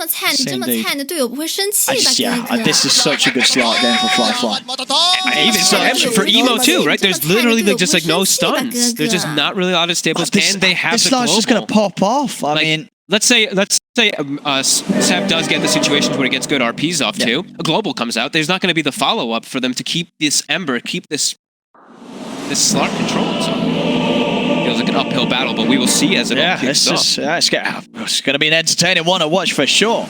么菜，你这么菜，你的队友不会生气吧？ Yeah, this is such a good start game for Fly. Even so, for emo too, right? There's literally just like no stuns. There's just not really a lot of staples, and they have this the global. This just gonna pop off. I mean, let's say Seb does get the situations where he gets good RPs off too. A global comes out. There's not going to be the follow up for them to keep this Ember, keep this Slark controlled. So feels like an uphill battle, but we will see as it all kicks off. It's going to be an entertaining one to watch for sure.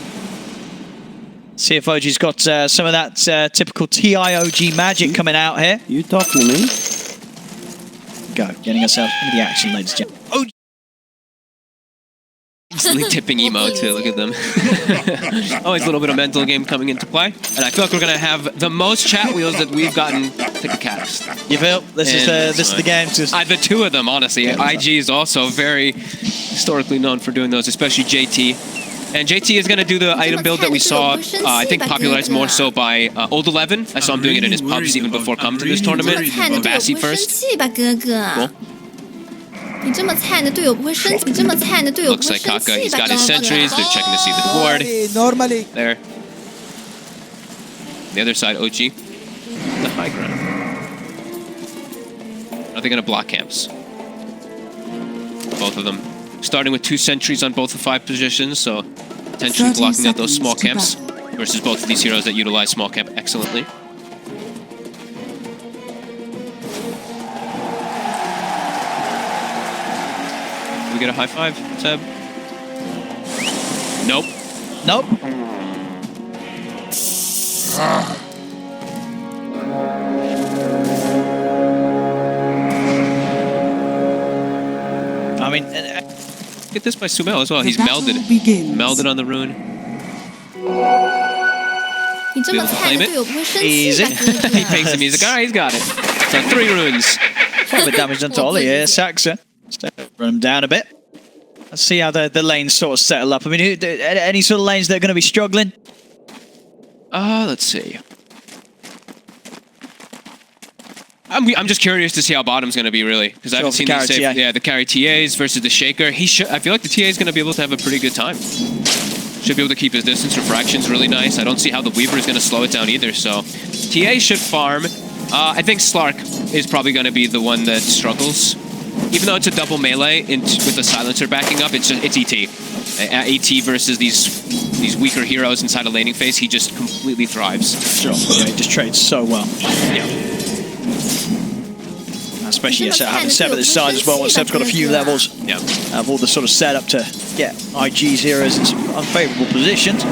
See if OG's got some of that typical TIOG magic coming out here. You talking to me? Go, getting ourselves into the action, ladies and gentlemen. Oh, Easily tipping emo too, look at them. Always a little bit of mental game coming into play. And I feel like we're going to have the most chat wheels that we've gotten to cast. You feel? This is the game. The two of them, honestly. IG is also very historically known for doing those, especially JT. And JT is going to do the item build that we saw, I think popularized more so by Old 11. I saw him doing it in his pubs even before coming to this tournament. Bassi first. Cool. Looks like Kaka, he's got his sentries, they're checking to see the board. There. On the other side, OG. The high ground. Are they going to block camps? Both of them. Starting with 2 sentries on both the 5 positions, so potentially blocking out those small camps versus both of these heroes that utilize small camp excellently. We get a high five, Seb? Nope. Nope. I mean, get this by Sumail as well. He's melded. Melded on the rune. Be able to claim it. Easy. He takes the music. Alright, he's got it. So 3 runes. A bit damage done to Ollie here. Saxa. Run him down a bit. Let's see how the lanes sort of settle up. I mean, any sort of lanes that are going to be struggling? Let's see. I'm just curious to see how bottom's going to be, really. Because I haven't seen the carry TAs versus the Shaker. I feel like the TA is going to be able to have a pretty good time. Should be able to keep his distance. Refraction's really nice. I don't see how the Weaver is going to slow it down either. So TA should farm. I think Slark is probably going to be the one that struggles. Even though it's a double melee with the silencer backing up, it's ET. ET versus these weaker heroes inside a laning phase, he just completely thrives. Sure. Yeah, he just trades so well. Yeah. Especially having Seb at this side as well. Once Seb's got a few levels, have all the sort of setup to get IG's heroes in some unfavorable positions.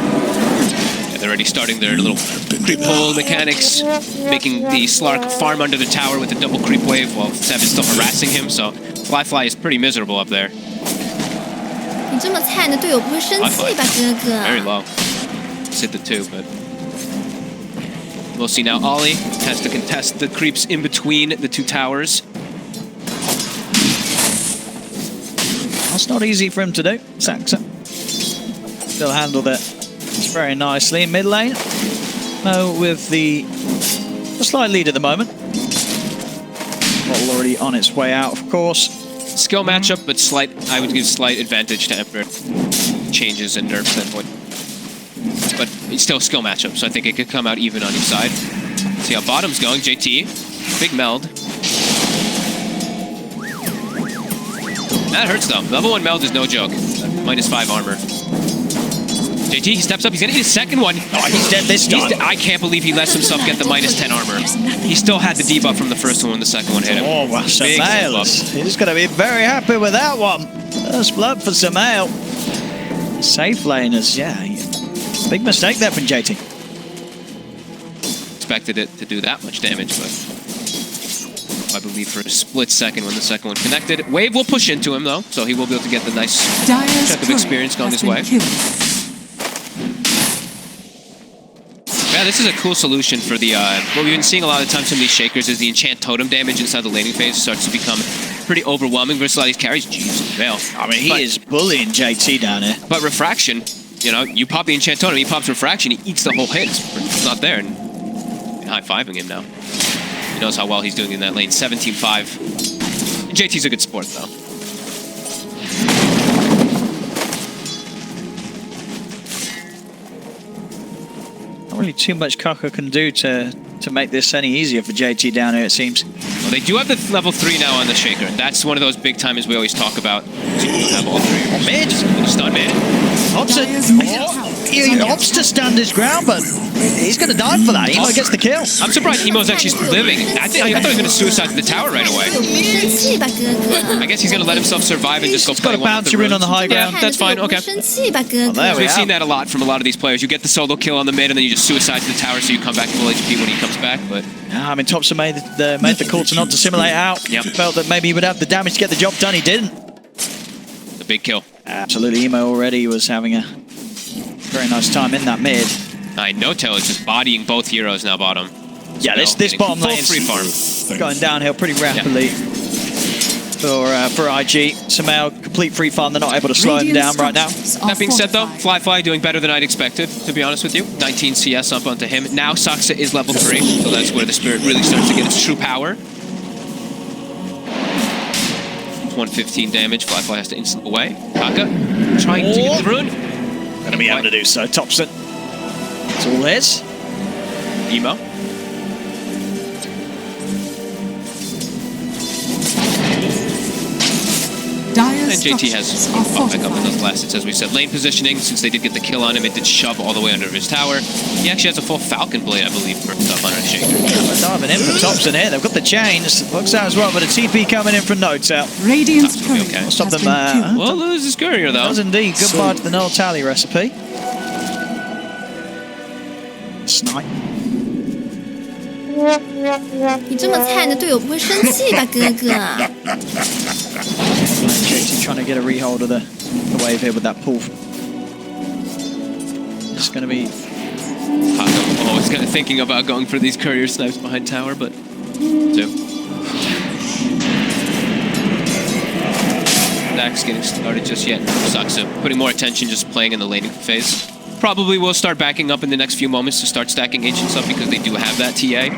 They're already starting their little creep pull mechanics, making the Slark farm under the tower with a double creep wave while Seb is still harassing him, so Fly is pretty miserable up there. Very low. Just hit the 2, but... We'll see now. Ollie has to contest the creeps in between the 2 towers. That's not easy for him to do. Saxa still handled it very nicely in mid lane. No, with the slight lead at the moment. Bottle already on its way out, of course. Skill matchup, but I would give slight advantage to Emperor. Changes and nerfs standpoint. But it's still a skill matchup, so I think it could come out even on each side. See how bottom's going. JT, big meld. That hurts though. Level 1 meld is no joke. -5 armor. JT, he steps up. He's gonna eat his second one. Oh, he's dead this time. I can't believe he lets himself get the -10 armor. He still had the debuff from the first one when the second one hit him. Oh, wow. Sumail. He's gonna be very happy with that one. First blood for Sumail. Safe laners, yeah. Big mistake there from JT. Expected it to do that much damage, but I believe for a split second when the second one connected. Wave will push into him, though, so he will be able to get the nice chunk of experience going his way. Yeah, this is a cool solution for the... what we've been seeing a lot of times from these Shakers is the enchant totem damage inside the laning phase starts to become pretty overwhelming versus a lot of these carries. Jeez, Veil. I mean, he is bullying JT down here. But refraction, you know, you pop the enchant totem, he pops refraction, he eats the whole hit. It's not there. And high-fiving him now. He knows how well he's doing in that lane. 17-5. JT's a good sport, though. Not really too much Kaka can do to make this any easier for JT down here, it seems. Well, they do have the level 3 now on the Shaker. That's one of those big timers we always talk about. So you have all 3. Mid. Stun mid. He opts to stand his ground, but he's going to die for that. Emo gets the kill. I'm surprised Emo's actually living. I thought he was going to suicide the tower right away. But I guess he's going to let himself survive and just go play one. He's got a bouncer in on the high ground. Yeah, that's fine. Okay. We've seen that a lot from a lot of these players. You get the solo kill on the mid, and then you just suicide the tower so you come back full HP when he comes back. But yeah, I mean, Topson made the call to not to simulate out. Yep. Felt that maybe he would have the damage to get the job done. He didn't. The big kill. Absolutely. Emo already was having a very nice time in that mid. No-Tail is just bodying both heroes now bottom. Yeah, this bottom lane is free farm. Going downhill pretty rapidly for IG. Sumail, complete free farm. They're not able to slow him down right now. That being said, though, Fly doing better than I'd expected, to be honest with you. 19 CS up onto him. Now Saksa is level 3, so that's where the Spirit really starts to get its true power. 115 damage. Fly has to instant away. Kaka trying to get the rune. Gonna be able to do so. Topson. It's all his. Emo. And JT has popped back up in those last hits, as we said. Lane positioning, since they did get the kill on him, it did shove all the way under his tower. He actually has a full Falcon Blade, I believe, for top on Shaker. They're diving in for Topson here. They've got the chains. Looks out as well, but a TP coming in from No-Tail. Radiant's okay. Stop them. Well, lose his courier, though. Does indeed. Goodbye to the Null Tally recipe. Snipe. 你这么菜，你的队友不会生气吧，哥哥？ JT trying to get a rehold of the wave here with that pull. It's going to be... Always kind of thinking about going for these courier snipes behind tower, but... 2. Dax getting started just yet. Saksa putting more attention, just playing in the laning phase. Probably will start backing up in the next few moments to start stacking Ancients up because they do have that TA.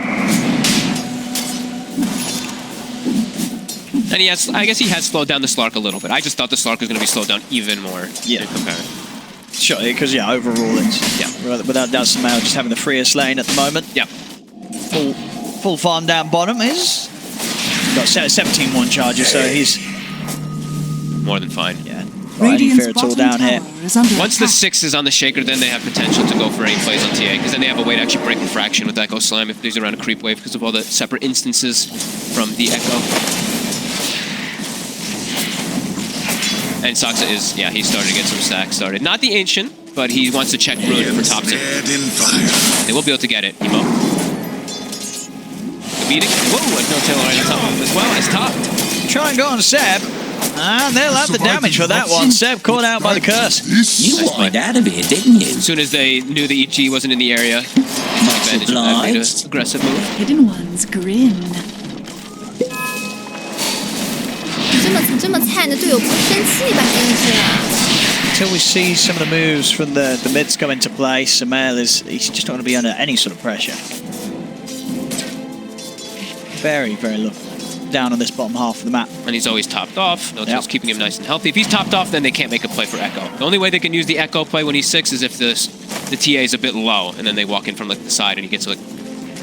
And he has, I guess he has slowed down the Slark a little bit. I just thought the Slark was going to be slowed down even more. Yeah. In comparison. Sure, because yeah, overall it's without doubt Sumail just having the freest lane at the moment. Yeah. Full farm down bottom is got 17-1 charges, so he's more than fine. Yeah. Any fear at all down here. Once the 6 is on the Shaker, then they have potential to go for any plays on TA, because then they have a way to actually break the fraction with Echo Slam if there's around a creep wave because of all the separate instances from the Echo. And Saksa is, yeah, he's starting to get some stacks started. Not the Ancient, but he wants to check Rune for Topson. They will be able to get it, Emo. The beating. Whoa, and No-Tail right on top of him as well as top. Try and go on Seb. And they'll have the damage for that one. Seb caught out by the curse. You wanted out of here, didn't you? As soon as they knew the EG wasn't in the area, they took advantage of that, made an aggressive move. Hidden ones grin. 你这么菜，你的队友不会生气吧，哥哥？ Until we see some of the moves from the mids come into play, Sumail he's just not going to be under any sort of pressure. Very, very low down on this bottom half of the map. And he's always topped off. No-Tail's keeping him nice and healthy. If he's topped off, then they can't make a play for Echo. The only way they can use the Echo play when he's 6 is if the TA is a bit low, and then they walk in from like the side and he gets a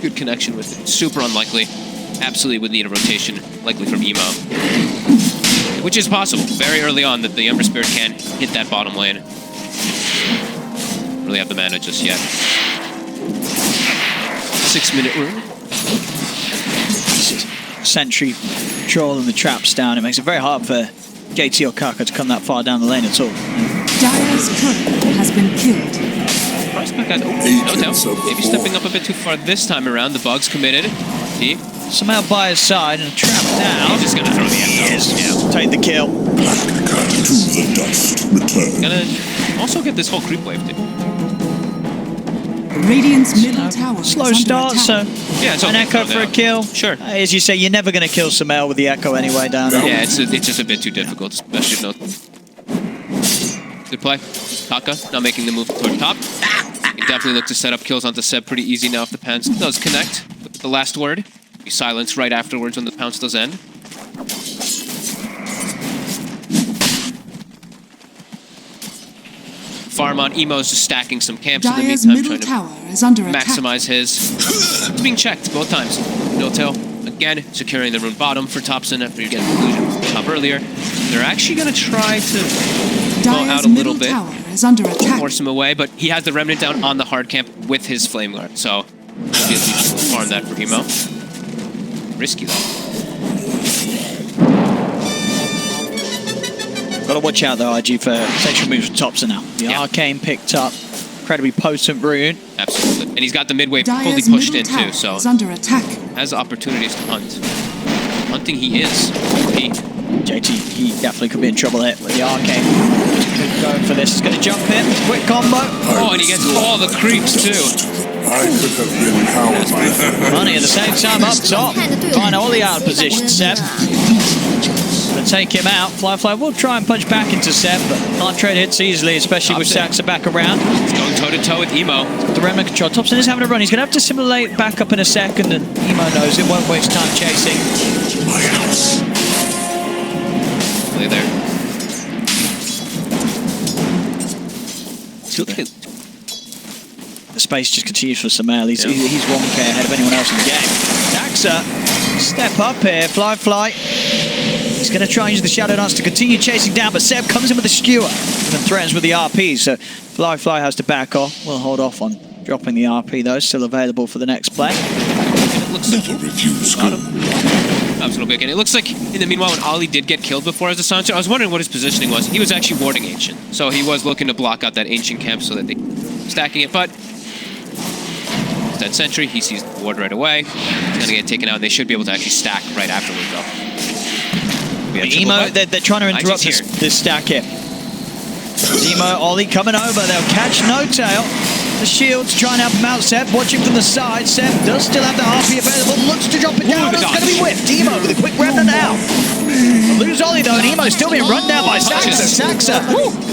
good connection with it. Super unlikely. Absolutely would need a rotation, likely from Emo. Which is possible. Very early on that the Ember Spirit can hit that bottom lane. Really have the mana just yet. 6-minute rune. Sentry trolling the traps down. It makes it very hard for JT or Kaka to come that far down the lane at all. Dire's turret has been killed. No-Tail. Maybe stepping up a bit too far this time around. The bug's committed. See? Somehow by his side and a trap down. He's just gonna throw the Echo. Yeah. Take the kill. Gonna also get this whole creep wave too. Radiant's middle tower. Slow start, so yeah, it's an Echo for a kill. Sure. As you say, you're never going to kill Sumail with the Echo anyway down there. Yeah, it's just a bit too difficult, especially if no. Good play. Kaka not making the move toward top. He definitely look to set up kills onto Seb pretty easy now if the pounce does connect. With the last word. Be silenced right afterwards when the pounce does end. farm on. Emo's just stacking some camps in the Dire's meantime, middle trying tower to is under attack. maximize his. It's being checked both times. No-tail, again, securing the rune bottom for Thompson after you get the illusion up earlier. They're actually going to try to go out a little bit, is under attack. force him away, but he has the remnant down on the hard camp with his flame guard, so he'll be able to farm that for Emo. Risky though. Got to watch out though, IG, for potential moves from Thompson now. The Arcane picked up, incredibly potent rune. Absolutely, and he's got the midway Dire's fully pushed middle in tower too, so is under attack. has opportunities to hunt. Hunting he is. JT, he definitely could be in trouble here with the Arcane. Could go for this. He's going to jump in. Quick combo. Oh, and he gets all the creeps too. I could have been cowed. Money at the same time up top. Find Ollie out of position. Seb to take him out. Fly will try and punch back into Seb, but can't trade hits easily, especially with Saxa back around. He's going toe-to-toe with Emo. The remnant control. Thompson is having a run. He's going to have to simulate back up in a second, and Emo knows it. Won't waste time chasing. Play there. The space just continues for Samuel. He's 1k ahead of anyone else in the game. Saxa, step up here. Fly. He's going to try and use the Shadow Dance to continue chasing down, but Seb comes in with a skewer and threatens with the RP, so Fly has to back off. We'll hold off on dropping the RP, though. Still available for the next play. And it looks like absolutely big. And it looks like, in the meanwhile, when Ollie did get killed before as a silencer, I was wondering what his positioning was. He was actually warding Ancient, so he was looking to block out that Ancient camp so that they stacking it, but that sentry, he sees the ward right away. He's going to get taken out, and they should be able to actually stack right afterwards, though. Emo, they're trying to interrupt this stack here. Emo, Ollie coming over. They'll catch No-Tail. The shields try and help him out. Seb watching from the side. Seb does still have the RP available. Looks to drop it down. It's going to be whiffed. Emo with a quick remnant out. Lose Ollie though, and Emo's still being run down by Saxa. Saxa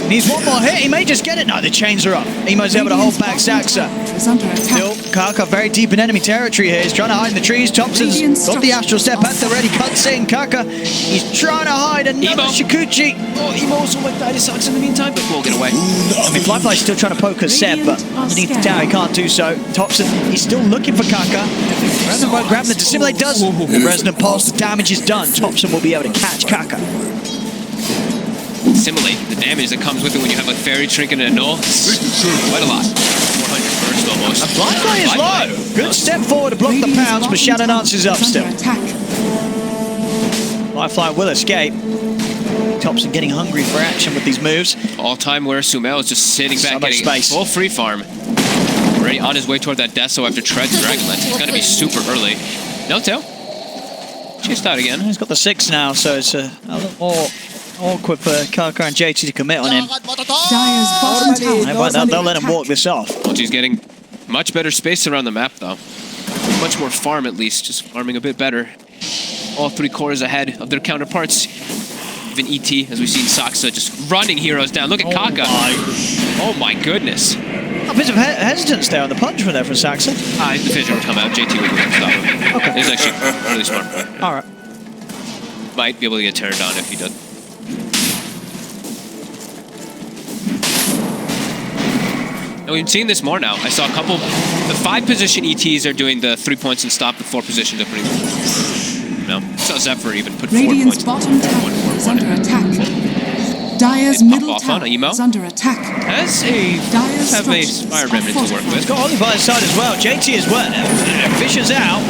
needs one more hit. He may just get it. No, the chains are up. Emo's able to hold back Saxa. Still, Kaka very deep in enemy territory here. He's trying to hide in the trees. Thompson's got the Astral Step at the ready. Cuts in. Kaka, he's trying to hide another Shikuchi. Oh, Emo also went down. He sucks in the meantime, but we'll get away. I mean, Fly's still trying to poke at Seb, but underneath the tower he can't do so. Thompson, he's still looking for Kaka. Resonant won't grab him. The Dissimulate does. The Resonant Pulse, the damage is done. Thompson will be able to catch Kaka. Simulate the damage that comes with it when you have a Fairy Trinket and a Null. Quite a lot. 400 burst almost. Fly is low. Good step forward to block the pounds, but Shadow Dance is up still. Fly will escape. Thompson getting hungry for action with these moves. All-time where Sumail is just sitting back, getting space. Full free farm. Already on his way toward that Deso after Tread's Dragonlance. It's going to be super early. No-tail. Chased out again. He's got the 6 now, so it's a little more awkward for Kaka and JT to commit on him. Dire's bottom tower. They'll let him walk this off. He's getting much better space around the map, though. Much more farm, at least. Just farming a bit better. All 3 cores ahead of their counterparts. Even ET, as we've seen Saxa just running heroes down. Look at Kaka. Oh my goodness. A bit of hesitance there on the punch from Saxa. The Fissure will come out. JT will stop him. Okay. He's actually really smart. All right. Might be able to get turned on if he does. And we've seen this more now. I saw a couple. The 5 position ETs are doing the 3 points and stop. The 4 positions are putting. No, I saw Zephyr even put 4 points. Radiant's bottom tower is under attack. Dire's middle tower is under attack. Has a Fire Remnant to work with. He's got Ollie by his side as well. JT as well. Fisher's out.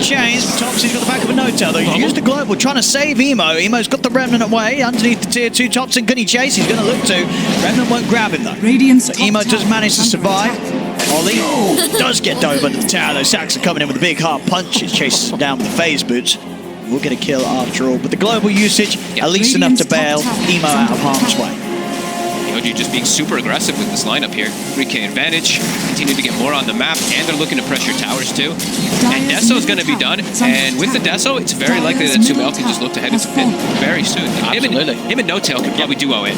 Chains. Thompson's got the back of a No-Tail though. He's used the global, trying to save Emo. Emo's got the Remnant away underneath the tier 2. Thompson, can he chase? He's going to look to. Remnant won't grab him though. So Emo does manage to survive. Ollie does get dove under the tower though. Saxa coming in with a big hard punch. It chases him down with the phase boots. We'll get a kill after all, but the global usage, at least enough to bail Emo out of harm's way. Yoji just being super aggressive with this lineup here. 3k advantage, continue to get more on the map, and they're looking to pressure towers too. And Deso is going to be done, and with the Deso, it's very likely that Sumail can just look to head into pit very soon. Him and No-Tail could probably duo it.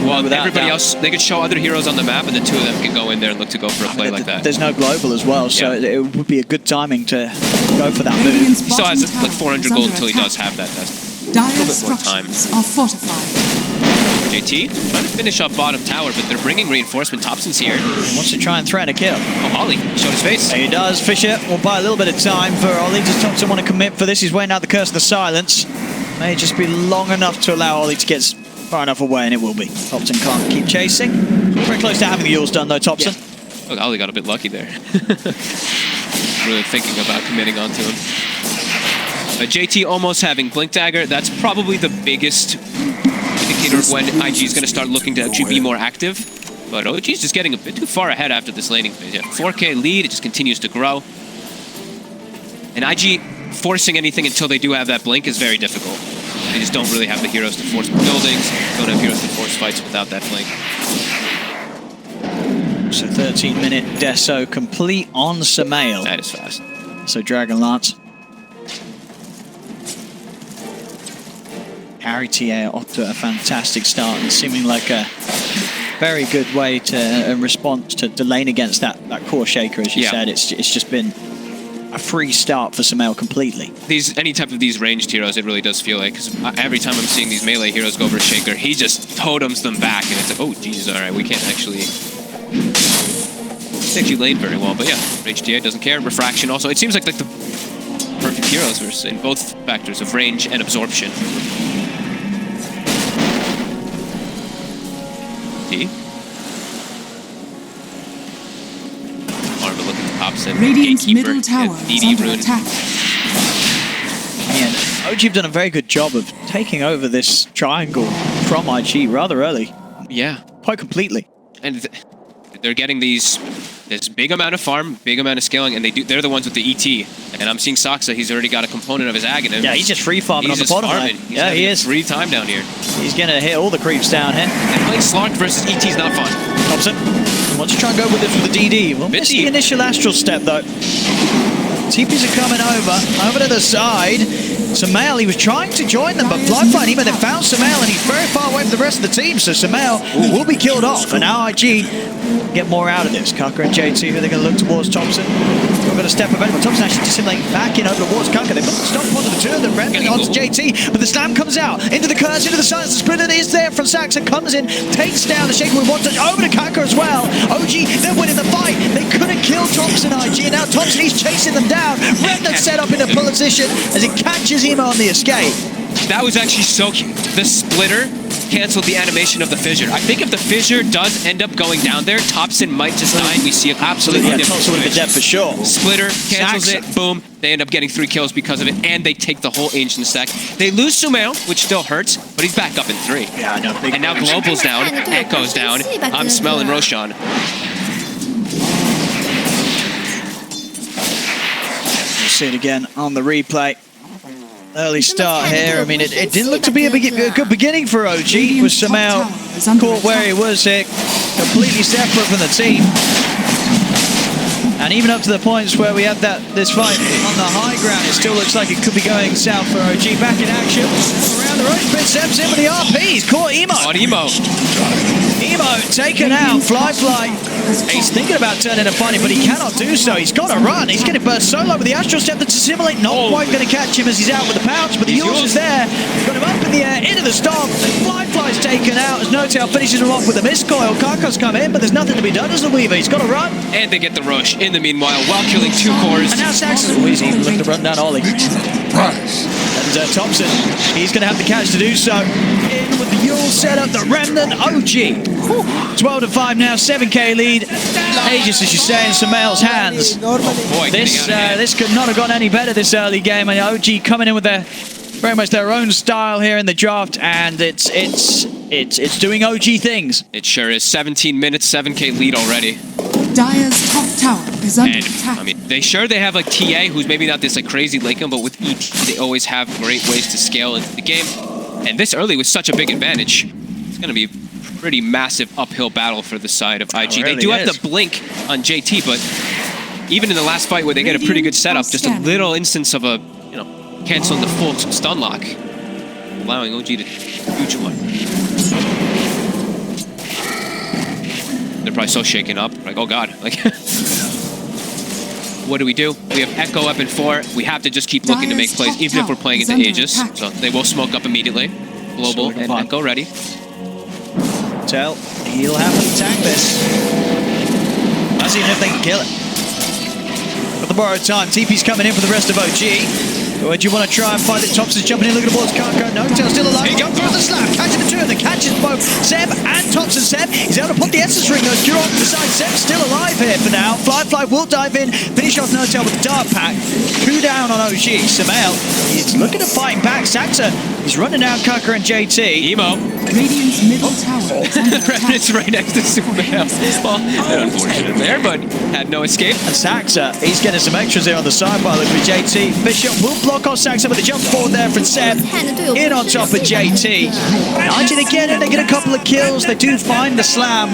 Well, everybody else, they could show other heroes on the map, and the 2 of them can go in there and look to go for a play like that. There's no global as well, so it would be a good timing to go for that move. He still has like 400 gold until he does have that. That's a little bit more time. Are fortified. JT trying to finish up bottom tower, but they're bringing reinforcement. Thompson's here. He wants to try and threaten a kill. Oh, Ollie showed his face. He does. Fisher will buy a little bit of time for Ollie. Does Thompson want to commit for this? He's weighing out the curse of the silence. May just be long enough to allow Ollie to get far enough away, and it will be. Thompson can't keep chasing. Very close to having the Yules done, though, Thompson. Yeah. Look, Ollie got a bit lucky there. Really thinking about committing onto him. JT almost having Blink Dagger. That's probably the biggest indicator of when IG is going to start looking to actually be more active. But OG's just getting a bit too far ahead after this laning phase. Yeah, 4K lead, it just continues to grow. And IG forcing anything until they do have that blink is very difficult. They just don't really have the heroes to force buildings, don't have heroes to force fights without that blink. So 13-minute Deso complete on Sumail. That is fast. So Dragonlance. Harry TA off to a fantastic start and seeming like a very good way to respond to lane against that core shaker, as you said. It's just been a free start for Sumail completely. Any type of these ranged heroes, it really does feel like, because every time I'm seeing these melee heroes go over shaker, he just totems them back, and it's like, oh Jesus, all right, we can't actually lane very well. But yeah, Rage TA doesn't care. Refraction also. It seems like the perfect heroes in both factors of range and absorption. Marva looking at Thompson. Radiant's middle tower is under attack. And OG have done a very good job of taking over this triangle from IG rather early. Yeah. Quite completely. And they're getting this big amount of farm, big amount of scaling, and they're the ones with the ET. And I'm seeing Saksa, he's already got a component of his Aghanim. Yeah, he's just free farming on the bottom lane. Yeah, he is. Free time down here. He's going to hit all the creeps down here. And playing Slark versus ET is not fun. Thompson wants to try and go with this with the DD. Well, miss the initial astral step, though. TPs are coming over to the side. Sumail, he was trying to join them, but Flyfly and Emo, they found Sumail, and he's very far away from the rest of the team, so Sumail will be killed off, and now IG get more out of this. Kaka and JT, who they're going to look towards Thompson. Still got a step available. Thompson actually dissimulating back in over towards Kaka. They've got the stop onto the two of them, rendering onto JT, but the slam comes out into the curse, into the silence. The splinter is there from Saxon, comes in, takes down the shaker with one touch, over to Kaka as well. OG, they're winning the fight. They couldn't kill Thompson, IG, and now Thompson, he's chasing them down. Remnant set up in a position as he catches him on the escape. That was actually so cute. The splitter canceled the animation of the fissure. I think if the fissure does end up going down there, Thompson might just die and we see a completely different Thompson would have been dead for sure. Splitter cancels it, boom. They end up getting 3 kills because of it, and they take the whole ancient stack. They lose Sumail, which still hurts, but he's back up in 3. Yeah, I know. And now Global's down, Echo's down. I'm smelling Roshan. We'll see it again on the replay. Early start here. I mean, it didn't look to be a good beginning for OG. With Sumail caught where he was here, completely separate from the team. And even up to the points where we had this fight on the high ground, it still looks like it could be going south for OG. Back in action. Around the road, Prince steps in with the RP. He's caught Emo. On Emo. Emo taken out. Fly. He's thinking about turning and fighting, but he cannot do so. He's got to run. He's going to burst solo with the Astral Step to Dissimulate. Not quite going to catch him as he's out with the pouch, but the Yules is there. Got him up in the air, into the storm. Fly's taken out as No-Tail finishes him off with a miscoil. Karka's come in, but there's nothing to be done as the Weaver. He's got to run. And they get the rush in the meanwhile while killing 2 cores. And now Saxon's always even looking to run down Ollie. And Thompson, he's going to have the catch to do so. In with the Yule setup, the Remnant OG. 12-5 now, 7k lead. Aegis, as you say, in Sumail's hands. This could not have gone any better this early game. And OG coming in with very much their own style here in the draft, and it's doing OG things. It sure is. 17 minutes, 7k lead already. Dire's top tower is under attack. I mean, they have like TA, who's maybe not this like crazy Lakem, but with ET, they always have great ways to scale into the game. And this early was such a big advantage. It's going to be a pretty massive uphill battle for the side of IG. Really they do have the blink on JT, but even in the last fight where they get a pretty good setup, just a little instance of canceling the full stun lock, allowing OG to huge one. They're probably so shaken up, like, oh god, like, what do? We have Echo up in 4. We have to just keep looking to make plays, even if we're playing into Aegis. So they will smoke up immediately. Global and Echo ready. Tell, he'll have to tank this. That's even if they can kill it. Got the borrowed time. TP's coming in for the rest of OG. Or do you want to try and fight it? Thompson's jumping in, looking towards Kako. No, Tail still alive. He goes through the slap, catching the two of them, catches both Seb and Thompson. Seb is able to put the essence ring, goes Cure off the side. Seb's still alive here for now. Fly will dive in, finish off No Tail with the dart pack. 2 down on OG. Samael, he's looking to fight back. Saxa, he's running down Kaka and JT. Emo. Radiant's middle tower is under attack. It's right next to Superman. Well, unfortunate there, but had no escape. And Saxa, he's getting some extras there on the sidebar. Look at JT. Bishop will block off Saxa, but the jump forward there from Seb. In on top of JT. Archie again, they get a couple of kills. They do find the slam,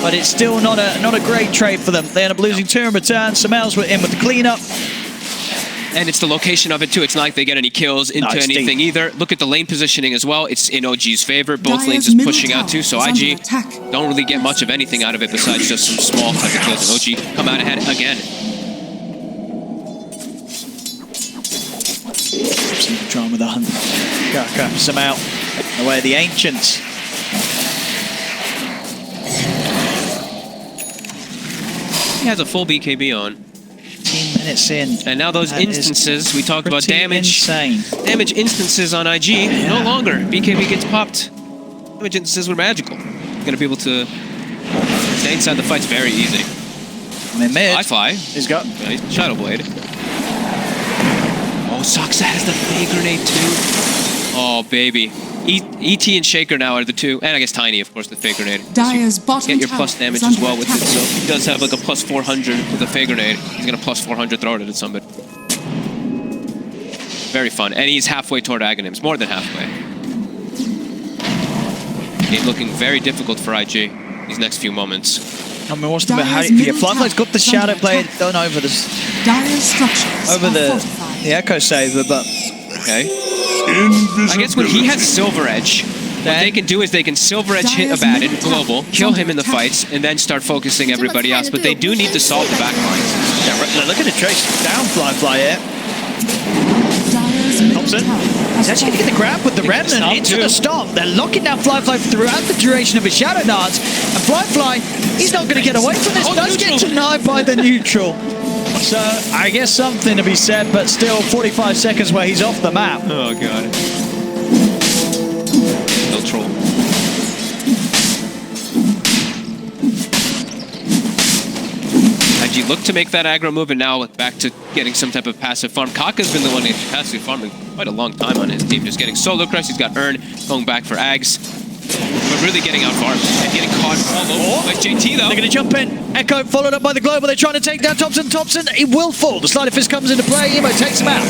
but it's still not a great trade for them. They end up losing 2 in return. Samael's in with the cleanup. And it's the location of it too. It's not like they get any kills into anything either. Look at the lane positioning as well. It's in OG's favor. Both lanes is pushing out too. So IG don't really get much of anything out of it besides just some small type of kills. And OG come out ahead again. Trying with the hunt. Kaka, Samael, away the Ancients. He has a full BKB on. 15 minutes in. And now those instances, we talked about damage. Insane. Damage instances on IG, no longer. BKB gets popped. Damage instances were magical. You're gonna be able to stay inside the fights very easy. I mean, mid. I fly. He's got Shadow Blade. Oh, Saxa has the Fey Grenade too. Oh, baby. ET and Shaker now are the two, and I guess Tiny, of course, the Fey Grenade. Dyer's bottom get your plus damage as well with it, so he does have like a plus 400 with a Fey Grenade. He's gonna plus 400 throw it at somebody. Very fun, and he's halfway toward Aghanims, more than halfway. Game looking very difficult for IG these next few moments. I mean, what's the matter? Flyfly's got the Shadow Blade done over this, over the Echo Saver, but okay. I guess when he has Silver Edge, what they can do is they can Silver Edge hit Abaddon, global, kill him in the fights, and then start focusing everybody else. But they do need to solve the back lines. Yeah, look at the trace down Flyfly here. Thompson, he's actually going to get the grab with the Remnant into the stop. They're locking down Flyfly throughout the duration of his Shadow Dance. And Flyfly, he's not going to get away from this. Does get denied by the neutral. So, I guess something to be said, but still 45 seconds where he's off the map. Oh, God. No troll. IG look to make that aggro move, and now back to getting some type of passive farm. Kaka's been the one getting passive farming quite a long time on his team, just getting solo crest. He's got Urn going back for Ags. But really getting out farmed and getting caught all over by JT, though. They're going to jump in. Echo followed up by the Global. They're trying to take down Thompson. Thompson, he will fall. The Slider Fist comes into play. Emo takes him out.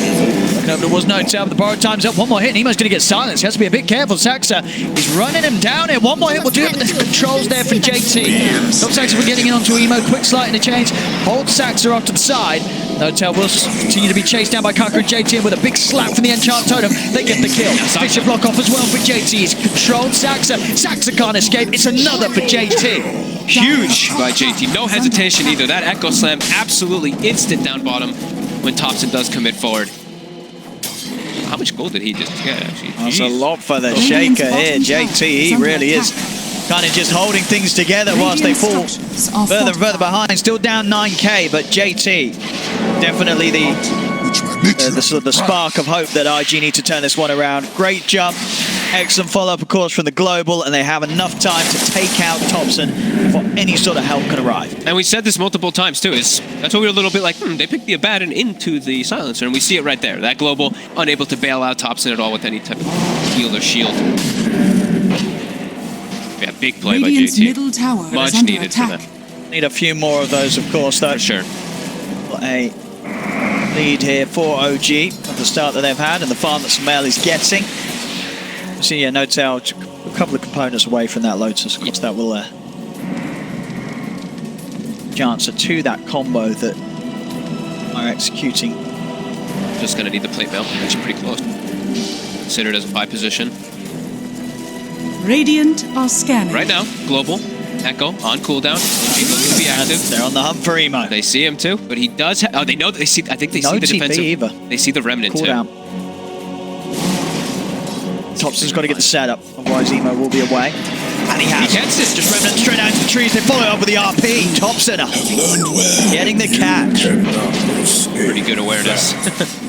Looking over, there was no tail. The borrowed time's up. One more hit, and Emo's going to get silenced. He has to be a bit careful. Saxa, he's running him down here. One more hit will do it, but the controls there for JT. Top Saxa we're getting in onto Emo. Quick slide in the change. Hold Saxa off to the side. No tail will continue to be chased down by Kaka and JT, and with a big slap from the Enchant Totem, they get the kill. Bishop block off as well for JT. He's controlled Saxa. Saxa can't escape. It's another for JT. Huge by JT. No hesitation either. That Echo Slam, absolutely instant down bottom when Thompson does commit forward. How much gold did he just get, actually? That's a lot for the Shaker here. JT, he really is kind of just holding things together whilst they fall further and further behind. Still down 9k, but JT, definitely the sort of the spark of hope that IG need to turn this one around. Great jump. Excellent follow-up, of course, from the Global, and they have enough time to take out Thompson before any sort of help can arrive. And we said this multiple times, too. That's what we were a little bit like, they picked the Abaddon into the Silencer, and we see it right there. That Global, unable to bail out Thompson at all with any type of heal or shield. Yeah, big play by JT. Middle tower much needed for them. Need a few more of those, of course, though. For sure. A lead here for OG at the start that they've had, and the farm that Samael is getting. So yeah, no tail, a couple of components away from that Lotus. Of course, that will answer to that combo that are executing. Just going to need the plate mail, actually pretty close. Considered as a 5 position. Radiant are scanning. Right now, Global, Echo on cooldown. He's looking to be active. They're on the hunt for Emo. They see him too, but he does have, oh, they know that they see, I think they see the defensive. Either. They see the Remnant cooldown. Too. Thompson's got to get the setup, otherwise Emo will be away. And he has. He gets it. Just Remnant straight out into the trees. They follow up with the RP. Top center. Getting the catch. Pretty good awareness.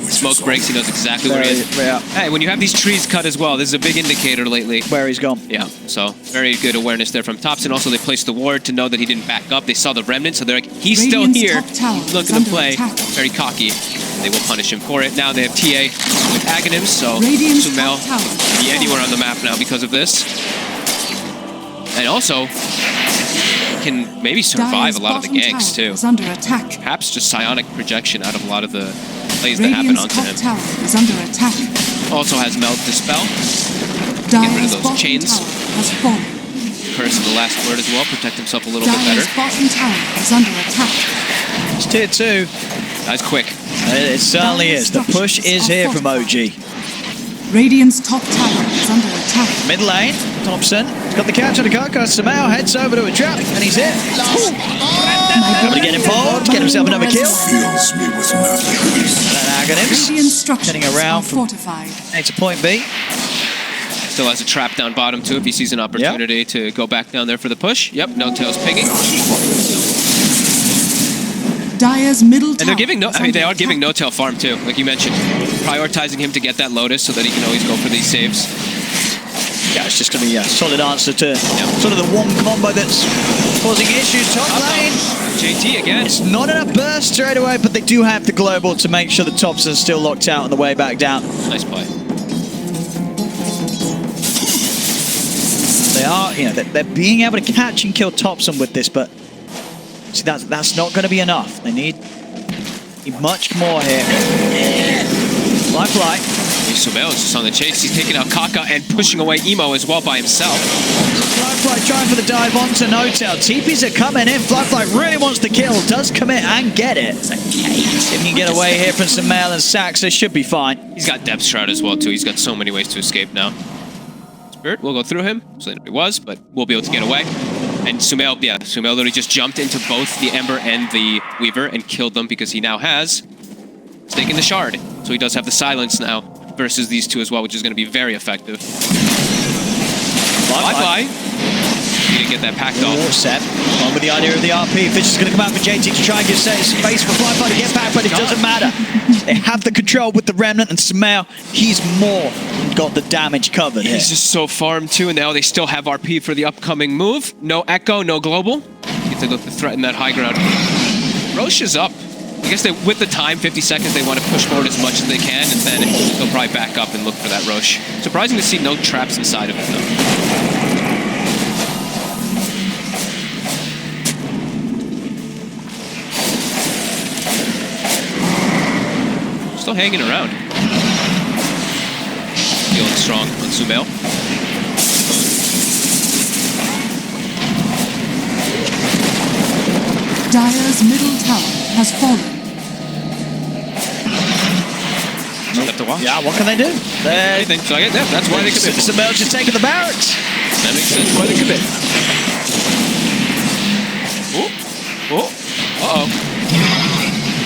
Smoke breaks, he knows exactly where he is. Yeah. Hey, when you have these trees cut as well, this is a big indicator lately. Where he's gone. Yeah, so very good awareness there from Thompson. Also, they placed the ward to know that he didn't back up. They saw the remnant, so they're like, he's still here. He's looking to play. Very cocky. They will punish him for it. Now they have TA with Aghanims, so Sumail can be anywhere on the map now because of this. And also, can maybe survive a lot of the ganks too. Perhaps just psionic projection out of a lot of the plays that happen onto him. Also has Meld Dispel. Get rid of those chains. Curse of the last word as well. Protect himself a little bit better. It's tier 2. That's quick. It certainly is. The push is here from OG. Radiant's top tower is under attack. Mid lane, Thompson. He's got the catch on the Kaka. Somehow heads over to a trap, and he's here. Able to get involved, get himself another kill. Fills me with nothing. And Aghanims getting around from A to point B. Still has a trap down bottom too if he sees an opportunity to go back down there for the push. Yep, No Tail's pinging. Dire's middle tower. And they're giving they are giving No Tail farm too, like you mentioned. Prioritizing him to get that Lotus so that he can always go for these saves. Yeah, it's just going to be a solid answer to sort of the one combo that's causing issues. Top lane. JT again. It's not enough burst straight away, but they do have the global to make sure the Thompson's still locked out on the way back down. Nice play. They are, they're being able to catch and kill Thompson with this, but see, that's not going to be enough. They need much more here. Lifeline. Sumail is just on the chase. He's taking out Kaka and pushing away Emo as well by himself. Flyfly trying for the dive onto No Tail. TPs are coming in. Flyfly really wants the kill. Does commit and get it. If he can get away here from Sumail and Saxa, should be fine. He's got Depth Shroud as well too. He's got so many ways to escape now. Spirit will go through him. So he was, but we'll be able to get away. And Sumail literally just jumped into both the Ember and the Weaver and killed them because he now has Stake in the Shard. So he does have the silence now versus these two as well, which is going to be very effective. Bye-bye. Need to get that pack off. Set. On with the idea of the RP. Fish is going to come out for JT to try and give space for Flyfly to get back, but it doesn't matter. They have the control with the Remnant, and Sumail, he's more got the damage covered here. He's just so farmed too, and now they still have RP for the upcoming move. No Echo, no Global. Get to look to threaten that high ground. Roche is up. I guess with the time, 50 seconds, they want to push forward as much as they can, and then they'll probably back up and look for that Roche. Surprising to see no traps inside of it, though. Still hanging around. Feeling strong on Sumail. Dire's middle tower has fallen. Have to watch. Yeah, what can they do? Anything. So that's why they commit. Sumail's just taking the barracks. That makes sense why they commit. Uh-oh.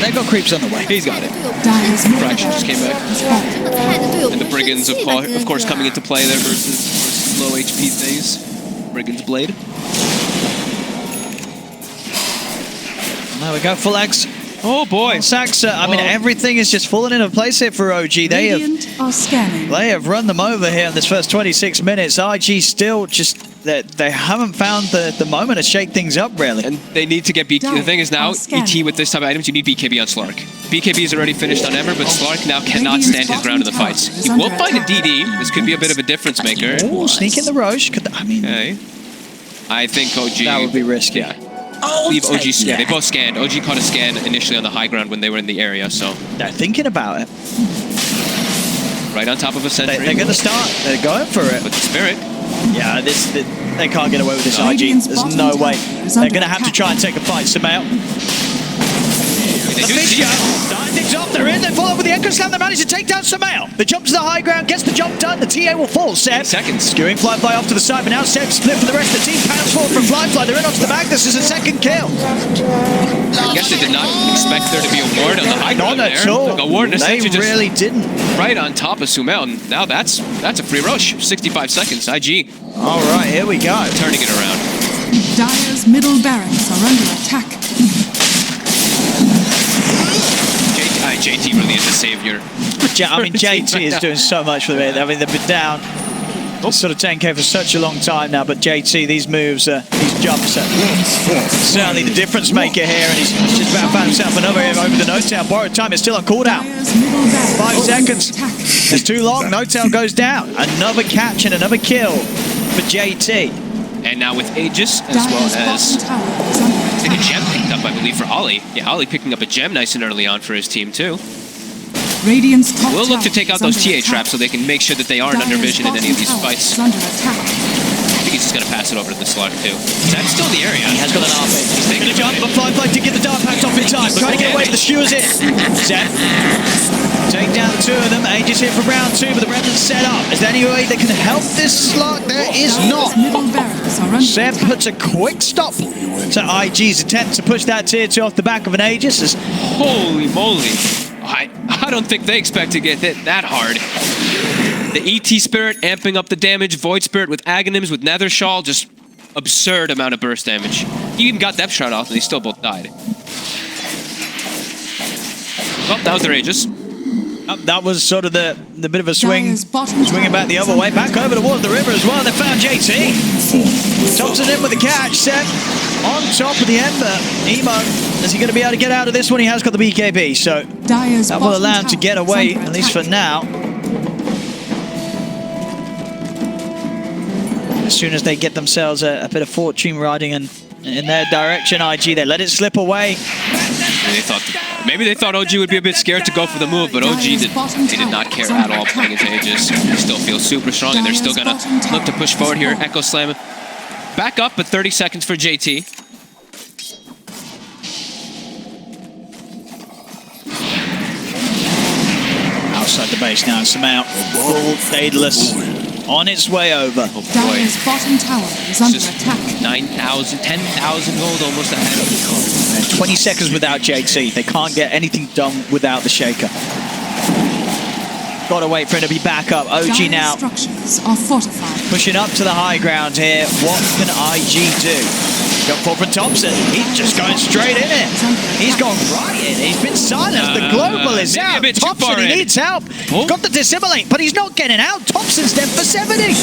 They've got creeps on the way. He's got it. Dire's middle Fraction just came back. And And the Brigands, of course, coming into play there versus low HP things. Brigand's Blade. There we go, full X. Oh boy. Saxa, I mean, everything is just falling into place here for OG. They have run them over here in this first 26 minutes. RG still just, they haven't found the moment to shake things up, really. And they need to get BKB. The thing is now, ET with this type of items, you need BKB on Slark. BKB is already finished on Ember, but Slark now cannot stand his ground in the fights. He will find a DD. This could be a bit of a difference maker. Oh, sneak in the Roche. I mean, okay. I think OG... That would be risky. Yeah. Leave OG scan. They both scanned. OG caught a scan initially on the high ground when they were in the area, so... They're thinking about it. Right on top of a sentry. They're going to start. They're going for it. With the Spirit. Yeah, they can't get away with this RG. There's no way. They're going to have to try and take a fight. Sumail. They do see starting things off. They're in. They follow with the Echo Slam. They manage to take down Sumail. The jump to the high ground. Gets the jump done. The TA will fall. Seb. Seconds. Skewing Flyfly off to the side. But now Seb split for the rest of the team. Pounds forward from Flyfly. They're in onto the back. This is a second kill. I guess they did not expect there to be a ward on the high high ground Not there. at all. Like a Warden They essentially just really didn't. right on top of Sumail. And now that's a free rush. 65 seconds. IG All right, here we go. turning it around. Dire's middle barracks are under attack. JT really is a savior. I mean, JT is doing so much for them. I mean, they've been down sort of 10k for such a long time now, but JT, these moves, these jumps are certainly the difference maker here, and he's just about found himself another over the No-Tail. Borrowed time is still on cooldown. 5 seconds. It's too long. No-Tail goes down. Another catch and another kill for JT. And now with Aegis, as well as I think a gem picked up, I believe, for Ollie. Yeah, Ollie picking up a gem nice and early on for his team, too. Radiant's top We'll look to tower take out is those under TA attack. traps so they can make sure that they aren't under vision in any of these fights. Under attack. I think he's just going to pass it over to the Slug, too. Zed's still in the area. He has got an ARP. He's taking Going to it jump, away. but Firefly did get the dart packed off in time. Trying to get away, but the skewers it. Zed. Take down 2 of them. Aegis here for round 2, but the Remnant's set up. Is there any way they can help this Slug? There is not. Middle barracks are under Zed attack. puts a quick stop to IG's attempt to push that tier 2 off the back of an Aegis. As Holy moly. I don't think they expect to get hit that hard. The ET Spirit amping up the damage, Void Spirit with Aghanims, with Nether Shawl, just absurd amount of burst damage. He even got Depth Shroud off and they still both died. Well, that was their Aegis. that was sort of the bit of a swing. Dire's bottom Swinging back the other way, back over towards the river as well. They found JT. Thompson in with the catch, set on top of the Ember. Emo, is he going to be able to get out of this one? He has got the BKB, so Dire's that will bottom allow him to tower get is away, under at least for attack. now. As soon as they get themselves a bit of fortune riding in their direction, IG, they let it slip away. Maybe they thought OG would be a bit scared to go for the move, but OG did not care at all playing into Aegis. They still feel super strong, and they're still going to look to push forward here. Echo Slam back up, but 30 seconds for JT. Outside the base now, Sumail, full Daedalus on its way over. Oh boy. Dire's bottom tower is under Just attack. 9,000, 10,000 gold almost ahead of the 20 seconds without JT. They can't get anything done without the Shaker. Got to wait for him to be back up. OG Dire's now structures are fortified. pushing up to the high ground here. What can IG do? Got forward from Thompson. He's just going straight in it. He's gone right in. He's been silenced. The global is maybe a out. bit too Thompson, far he in. needs help. Oh. Got the dissimulate, but he's not getting out. Thompson's dead for 70.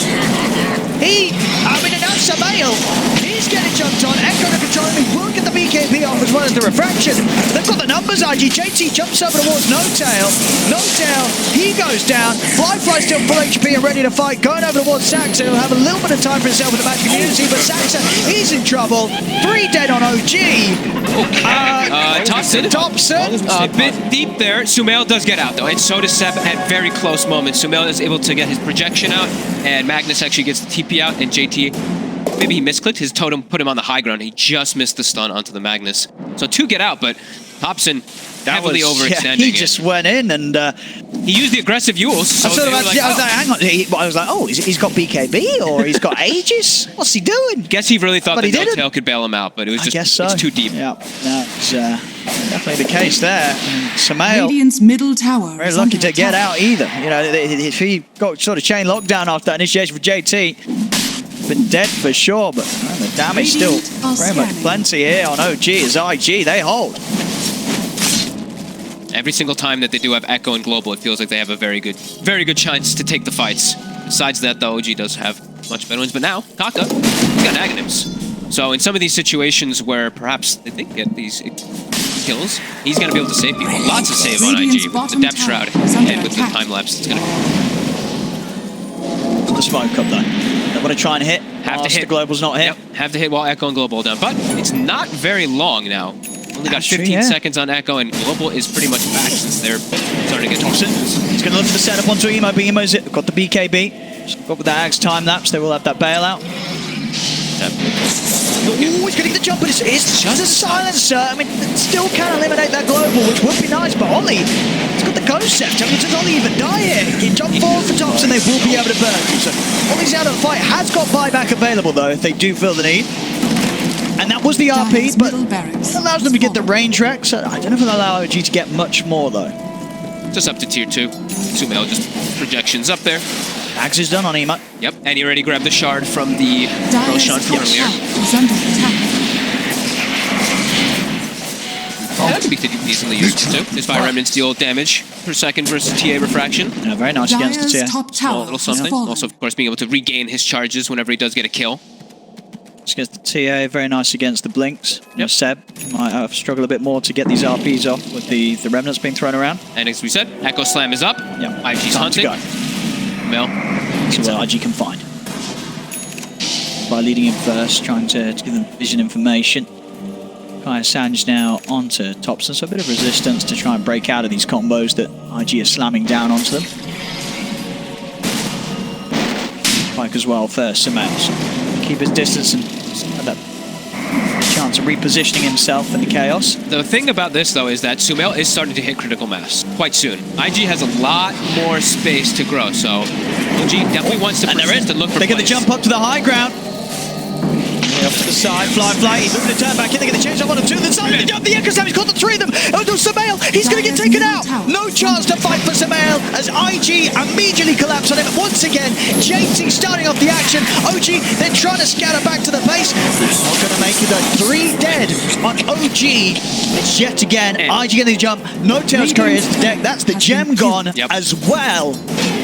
That's Sumail. He's getting jumped on. Echo to control him. He will get the BKB off as well as the refraction. They've got the numbers, IG. JT jumps over towards No-Tail. No-Tail, he goes down. Flyfly still full HP and ready to fight. Going over towards Saxa, who'll have a little bit of time for himself in the match community, but Saxa, he's in trouble. 3 dead on OG. Thompson. A bit deep there. Sumail does get out, though, and so does Seb at very close moments. Sumail is able to get his projection out, and Magnus actually gets the TP out, and JT, maybe he misclicked. His totem put him on the high ground. He just missed the stun onto the Magnus. So 2 get out, but Thompson heavily overextending. He just went in and... he used the aggressive Yules. So I was like, hang on. I was like, oh, he's got BKB or he's got Aegis? What's he doing? Guess he really thought But that he didn't. No-Tail could bail him out, but it was I just guess so. it's too deep. Yeah, that's definitely the case there. And Sumail, Radiant's middle tower very is lucky under to get attack. out either. You know, if he got sort of chain lockdown after that initiation for JT, been dead for sure, but the damage still Radiant are very much scanning. plenty here on OG as IG, they hold. Every single time that they do have Echo and Global, it feels like they have a very good chance to take the fights. Besides that, the OG does have much better ones. But now, Kaka, he's got Aghanims. So in some of these situations where perhaps they think get these kills, he's going to be able to save people. Lots of save on Radiant's IG with the bottom Depth tower Shroud is under and with the attack. time lapse. It's going to The smoke up though. They want to try and hit. have to whilst hit. the global's not hit. Yep, have to hit while Echo and Global are down. But it's not very long now. Only got That's true, 15 yeah. seconds on Echo, and Global is pretty much back since they're starting to get Thompson, he's going to look for the setup onto Emo, but Emo's got the BKB. Got with the Axe time lapse, they will have that bailout. Ooh, he's going to get the jump, but it's just a silencer. I mean, it still can eliminate that global, which would be nice, but Ollie, he's got the ghost set. I mean, does Ollie even die here? He jump forward for Thompson, they will be able to burn. So Ollie's out of the fight, has got buyback available though, if they do feel the need. And that was the RP, Dire's but middle barracks it allows them to get the range wreck. So I don't know if it'll allow OG to get much more, though. Just up to tier 2. Sumail just projections up there. Axe is done on Emo. Yep, and he already grabbed the shard from the Roshan from earlier. Is under attack. Yeah, that could be decently useful too. His fire remnants deal damage per second versus TA refraction. Yeah, very nice against the Dire's tier. top tower A little something. Also, of course, being able to regain his charges whenever he does get a kill. Just against the TA, very nice against the blinks. Yep. Seb might struggle a bit more to get these RPs off with the remnants being thrown around. And as we said, Echo Slam is up. Yep. IG's Time to hunting. go. Mel. See what IG can find. By leading him first, trying to give them vision information. Kaya Sanj now onto Thompson, so a bit of resistance to try and break out of these combos that IG are slamming down onto them. Pike as well first, Sumail. Keep his distance and have that chance of repositioning himself in the chaos. The thing about this, though, is that Sumail is starting to hit critical mass quite soon. IG has a lot more space to grow, so OG definitely wants to persist and look for They get the plays. jump up to the high ground. Off to the side, fly. He's looking to turn back in. They're going to change up on him to the side of the jump. The Echo Slam, he's got the three of them. Oh, no, Sumail, he's going to get taken out. No chance to fight for Sumail as IG immediately collapse on him. Once again, JT starting off the action. OG then trying to scatter back to the base. Not going to make it though. 3 dead on OG. It's yet again IG getting the jump. No Tails Courier hits the deck. That's the gem gone as well.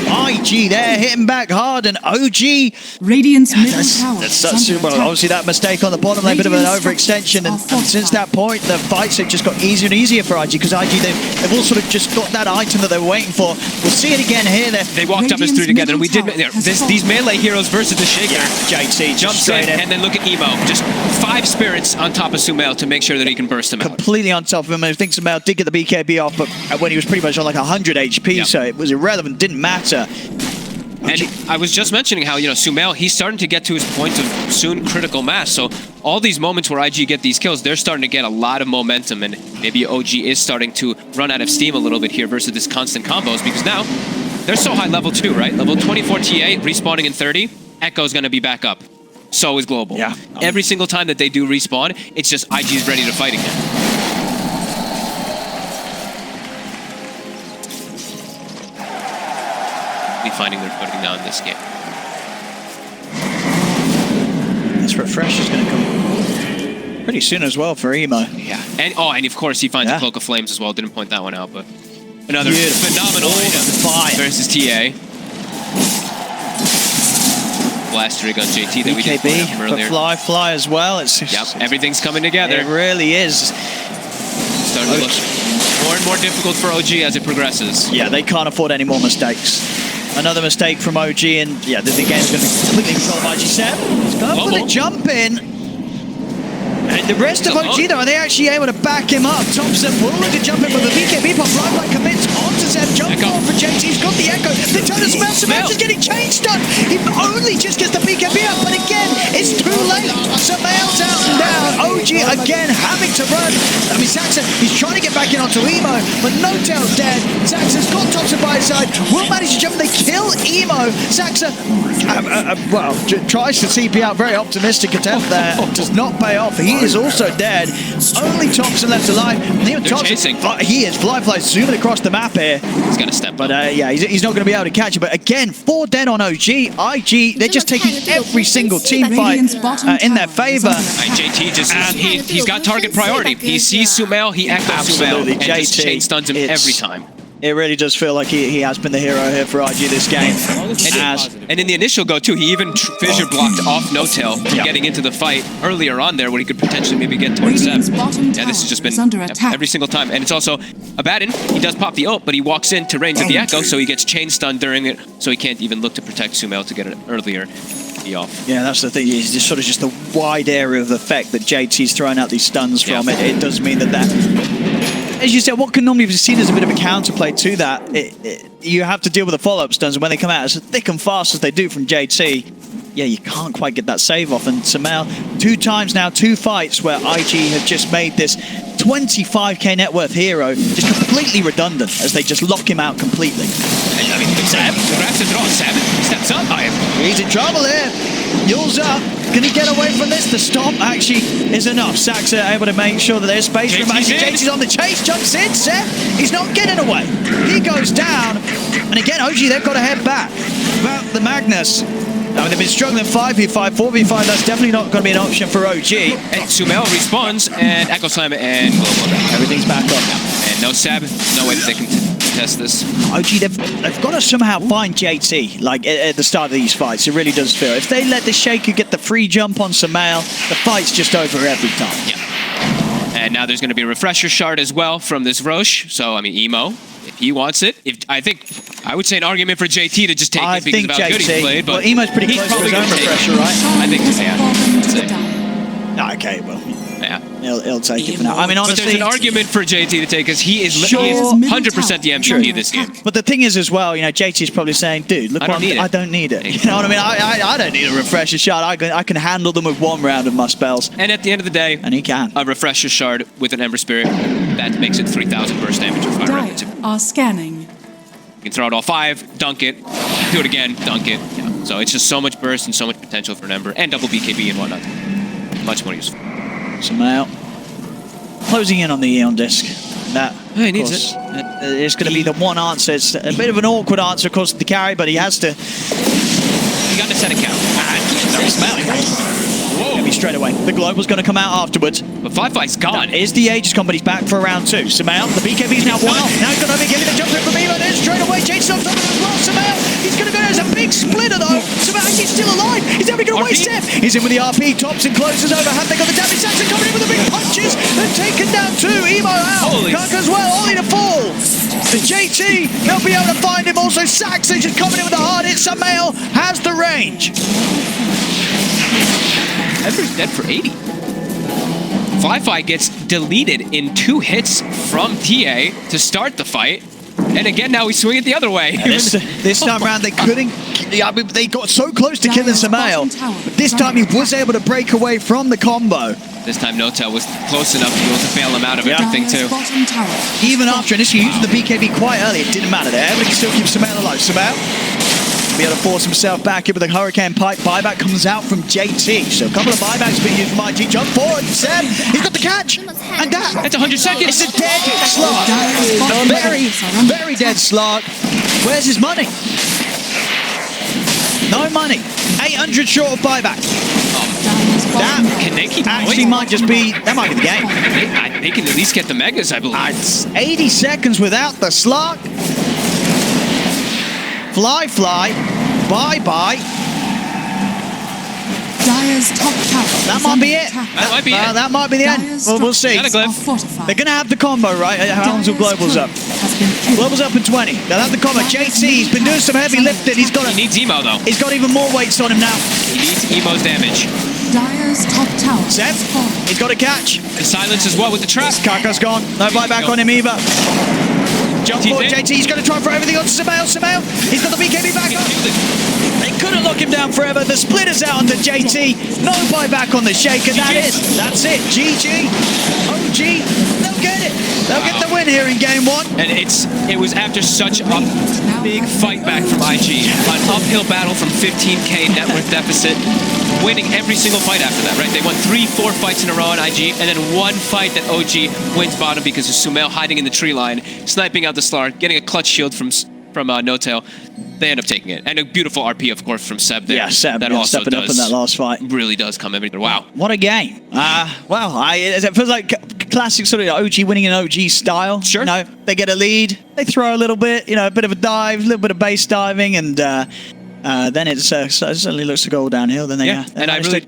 IG there hitting back hard, and OG. Radiant's middle tower. That's is under well, attack. obviously that mistake on the bottom lane, bit of an overextension, and since that point the fights have just got easier and easier for IG, because IG they've all sort of just got that item that they were waiting for. We'll see it again here. They walked up as 3 together, and we did these melee heroes versus the Shaker. JT Jumps in, and then look at Emo. Just 5 spirits on top of Sumail to make sure that he can burst them out. Completely on top of him. I think Sumail did get the BKB off, but when he was pretty much on like 100 HP, so it was irrelevant, didn't matter. And I was just mentioning how, Sumail, he's starting to get to his point of soon critical mass. So all these moments where IG get these kills, they're starting to get a lot of momentum. And maybe OG is starting to run out of steam a little bit here versus this constant combos. Because now, they're so high level 2, right? Level 24 TA, respawning in 30. Echo's going to be back up. So is Global. Yeah. Every single time that they do respawn, it's just IG's ready to fight again. Finding their footing now in this game. This refresh is going to come pretty soon as well for Emo. Yeah, and of course he finds a Cloak of Flames as well. Didn't point that one out, but another phenomenal item versus TA. Blast rig on JT that we did point out earlier. But fly as well. Everything's coming together. It really is. Starting to look more and more difficult for OG as it progresses. Yeah, they can't afford any more mistakes. Another mistake from OG, and yeah, the game's going to be completely controlled by IG. Seb, he's going for the jump in. And the rest of OG, though, are they actually able to back him up? Thompson will look to jump in with a BKB pop. Lifeline commits onto Seb. Jump forward for JT. He's got the Echo. They turn to Sumail. Sumail's just getting chain stunned. He only just gets the BKB up, but again, it's too late. Sumail's out and down. OG again having to run. I mean, Saxon, he's trying to get back in onto Emo, but No Tail's dead. Saxon's got Thompson by his side. Will manage to jump. They kill Emo. Saxon, tries to CP out. Very optimistic attempt there. Does not pay off. He is also dead. Only Thompson left alive. They're chasing. He is. Fly zooming across the map here. He's going to step up. But yeah, he's not going to be able to catch it. But again, 4 dead on OG. IG, they're just taking every single team fight in their favor. JT just, he's got target priority. He sees Sumail, he echoes Sumail, and just chain stuns him every time. It really does feel like he has been the hero here for IG this game. And in the initial go, too, he even fissure blocked off No Tail from getting into the fight earlier on there where he could potentially maybe get towards Seb. Yeah, this has just been every single time. And it's also Abaddon. He does pop the ult, but he walks into range of the Echo, so he gets chain stunned during it, so he can't even look to protect Sumail to get it earlier. Off. Yeah, that's the thing. It's just sort of just the wide area of effect that JT's throwing out these stuns from. It does mean that as you said, what can normally be seen as a bit of a counterplay to that, you have to deal with the follow-up stuns, and when they come out as thick and fast as they do from JT, yeah, you can't quite get that save off. And Sumail, 2 times now, 2 fights where IG have just made this 25k net worth hero just completely redundant as they just lock him out completely. I mean, Seb, grabs the draw. Seb steps up. He's in trouble here. Yule's up. Can he get away from this? The stop actually is enough. Saxa able to make sure that there's space for him. JT's on the chase, jumps in. Seb, he's not getting away. He goes down. And again, OG, they've got to head back. About the Magnus. Now, they've been struggling 5v5, 4v5. That's definitely not going to be an option for OG. And Sumail respawns, and Echo Slam and Global. Everything's back up. And no Seb, no way that they can test this. OG, they've got to somehow find JT, like, at the start of these fights. It really does feel. If they let the Shaker get the free jump on Sumail, the fight's just over every time. Yeah. And now there's going to be a refresher shard as well from this Roche. So, I mean, Emo, if he wants it, I would say an argument for JT to just take it because of how good he's played. But well, Emo's pretty close to his own refresher, right? I think, yeah. Okay, well, yeah. He'll take it for now. I mean, honestly, but there's an argument for JT to take because he is 100% the MVP of this game. But the thing is as well, you know, JT's probably saying, dude, look, I don't need it. You know what I mean? I don't need a refresher shard. I can handle them with 1 round of my spells. And at the end of the day, and he can. A refresher shard with an Ember Spirit, that makes it 3,000 burst damage or 5 rounds. Are scanning. You can throw it all 5, dunk it, do it again, dunk it. Yeah. So it's just so much burst and so much potential for an Ember and double BKB and whatnot. Much more useful. Sumail closing in on the Eon disc. That he needs it. It's going to be the one answer. It's a bit of an awkward answer, of course, to the carry, but he has to. He got to set a count. Whoa. Maybe straight away. The Global's going to come out afterwards. But 5-5's gone. That is the Aegis combo. He's back for round 2. Sumail, the BKB's now 1 off. Now he's got to be getting the jump in from Evo. Then straight away, Jade's on top of it as well. Sumail, he's going to go down. There's a big splitter though. Sumail actually still alive. He's never going to waste it. He's in with the RP. Tops and closes over. Have they got the damage? Saxon coming in with the big punches. They're taken down 2. Emo out. Kaka as well. Only to fall. The JT, they'll be able to find him. Also, Saxon just coming in with the hard hit. Sumail has the range. Ember's dead for 80. 5-5 gets deleted in 2 hits from TA to start the fight. And again, now we swing it the other way. This time around, they couldn't. I mean, they got so close to killing Sumail, but this time he was able to break away from the combo. This time, Notel was close enough to be able to bail him out of everything, too. Even after initially using the BKB quite early, it didn't matter there. Everybody can still keep Sumail alive. Sumail be able to force himself back in with a Hurricane Pipe. Buyback comes out from JT. So a couple of buybacks being used from IG. Jump forward. Seb, he's got the catch. And that's 100 seconds. It's a dead slot. Very, very dead slot. Where's his money? No money. 800 short of buyback. Can they keep actually might just be, that might be the game. They can at least get the Megas, I believe. 80 seconds without the slot. Fly, bye-bye. Dire's top tower. That might be it. That might be it. That might be the end. Well, we'll see. They're going to have the combo, right? How long's the Global's up? Global's up in 20. They'll have the combo. JT's been doing some heavy lifting. He needs Emo, though. He's got even more weights on him now. He needs Emo's damage. Dire's top tower. Seb, he's got a catch. The silence as well with the trap. Kaka's gone. No buyback on him either. Jump forward, JT. He's going to try for everything on Sumail. He's got the BKB back up. They couldn't lock him down forever. The splitter's out onto JT. No buyback on the Shaker. That's it. GG. OG. They'll get it. They'll get the win here in game 1. And it was after such a big fight back from IG. An uphill battle from 15k net worth deficit. Winning every single fight after that, right? They won 3-4 fights in a row on IG, and then 1 fight that OG wins bottom because of Sumail hiding in the tree line, sniping out the Slar, getting a clutch shield from No-Tail. They end up taking it. And a beautiful RP, of course, from Seb there. Yeah, Seb that also stepping up in that last fight. Really does come every. Wow. What a game. It feels like classic sort of OG winning in OG style. Sure. You know, they get a lead, they throw a little bit, you know, a bit of a dive, a little bit of base diving, and then it certainly looks to go downhill. Then they, and I really